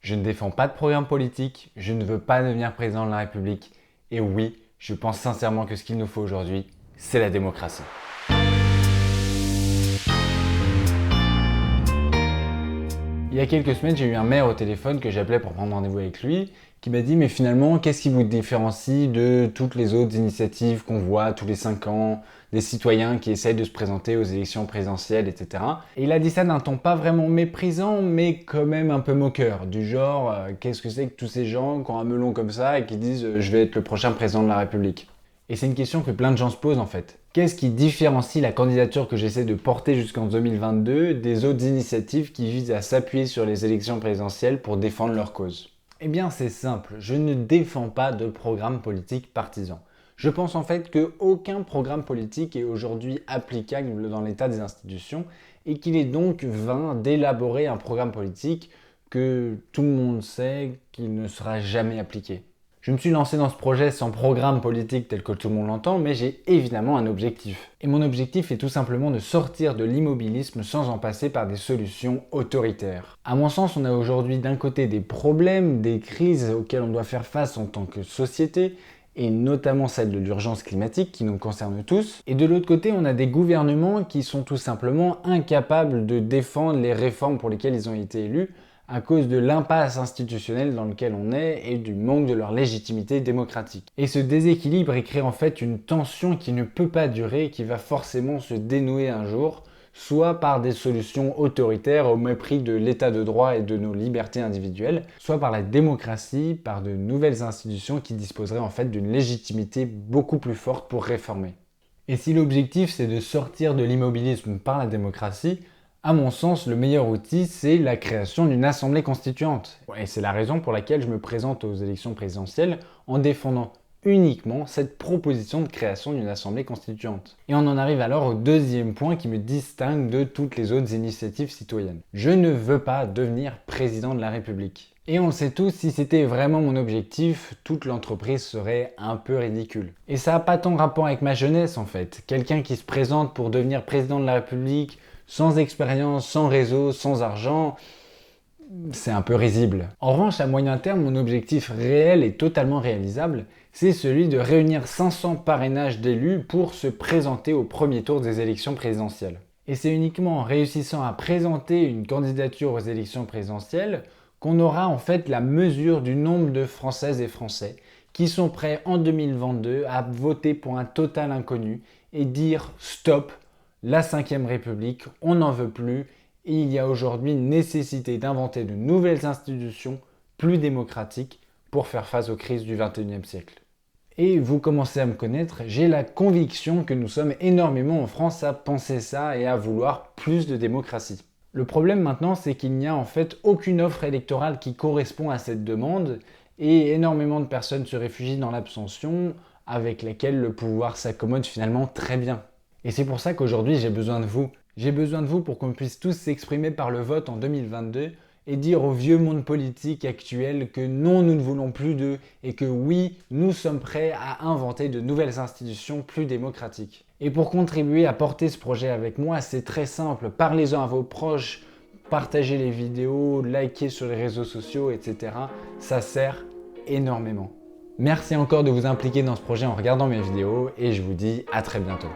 Je ne défends pas de programme politique, je ne veux pas devenir président de la République. Et oui, je pense sincèrement que ce qu'il nous faut aujourd'hui, c'est la démocratie. Il y a quelques semaines, j'ai eu un maire au téléphone que j'appelais pour prendre rendez-vous avec lui, qui m'a dit « Mais finalement, qu'est-ce qui vous différencie de toutes les autres initiatives qu'on voit tous les 5 ans, des citoyens qui essayent de se présenter aux élections présidentielles, etc. » Et il a dit ça d'un ton pas vraiment méprisant, mais quand même un peu moqueur, du genre qu'est-ce que c'est que tous ces gens qui ont un melon comme ça et qui disent « Je vais être le prochain président de la République ?» Et c'est une question que plein de gens se posent en fait. Qu'est-ce qui différencie la candidature que j'essaie de porter jusqu'en 2022 des autres initiatives qui visent à s'appuyer sur les élections présidentielles pour défendre leur cause? Eh bien c'est simple, je ne défends pas de programme politique partisan. Je pense en fait qu'aucun programme politique est aujourd'hui applicable dans l'état des institutions et qu'il est donc vain d'élaborer un programme politique que tout le monde sait qu'il ne sera jamais appliqué. Je me suis lancé dans ce projet sans programme politique tel que tout le monde l'entend, mais j'ai évidemment un objectif. Et mon objectif est tout simplement de sortir de l'immobilisme sans en passer par des solutions autoritaires. À mon sens, on a aujourd'hui d'un côté des problèmes, des crises auxquelles on doit faire face en tant que société, et notamment celle de l'urgence climatique qui nous concerne tous. Et de l'autre côté, on a des gouvernements qui sont tout simplement incapables de défendre les réformes pour lesquelles ils ont été élus, à cause de l'impasse institutionnelle dans laquelle on est et du manque de leur légitimité démocratique. Et ce déséquilibre crée en fait une tension qui ne peut pas durer et qui va forcément se dénouer un jour, soit par des solutions autoritaires au mépris de l'état de droit et de nos libertés individuelles, soit par la démocratie, par de nouvelles institutions qui disposeraient en fait d'une légitimité beaucoup plus forte pour réformer. Et si l'objectif c'est de sortir de l'immobilisme par la démocratie, à mon sens, le meilleur outil, c'est la création d'une assemblée constituante. Et c'est la raison pour laquelle je me présente aux élections présidentielles en défendant uniquement cette proposition de création d'une assemblée constituante. Et on en arrive alors au deuxième point qui me distingue de toutes les autres initiatives citoyennes. Je ne veux pas devenir président de la République. Et on le sait tous, si c'était vraiment mon objectif, toute l'entreprise serait un peu ridicule. Et ça n'a pas tant rapport avec ma jeunesse en fait. Quelqu'un qui se présente pour devenir président de la République sans expérience, sans réseau, sans argent, c'est un peu risible. En revanche, à moyen terme, mon objectif réel et totalement réalisable, c'est celui de réunir 500 parrainages d'élus pour se présenter au premier tour des élections présidentielles. Et c'est uniquement en réussissant à présenter une candidature aux élections présidentielles qu'on aura en fait la mesure du nombre de Françaises et Français qui sont prêts en 2022 à voter pour un total inconnu et dire stop, la 5e République, on n'en veut plus et il y a aujourd'hui nécessité d'inventer de nouvelles institutions plus démocratiques pour faire face aux crises du 21e siècle. Et vous commencez à me connaître, j'ai la conviction que nous sommes énormément en France à penser ça et à vouloir plus de démocratie. Le problème maintenant, c'est qu'il n'y a en fait aucune offre électorale qui correspond à cette demande et énormément de personnes se réfugient dans l'abstention avec laquelle le pouvoir s'accommode finalement très bien. Et c'est pour ça qu'aujourd'hui j'ai besoin de vous. J'ai besoin de vous pour qu'on puisse tous s'exprimer par le vote en 2022 et dire au vieux monde politique actuel que non, nous ne voulons plus d'eux et que oui, nous sommes prêts à inventer de nouvelles institutions plus démocratiques. Et pour contribuer à porter ce projet avec moi, c'est très simple. Parlez-en à vos proches, partagez les vidéos, likez sur les réseaux sociaux, etc. Ça sert énormément. Merci encore de vous impliquer dans ce projet en regardant mes vidéos et je vous dis à très bientôt.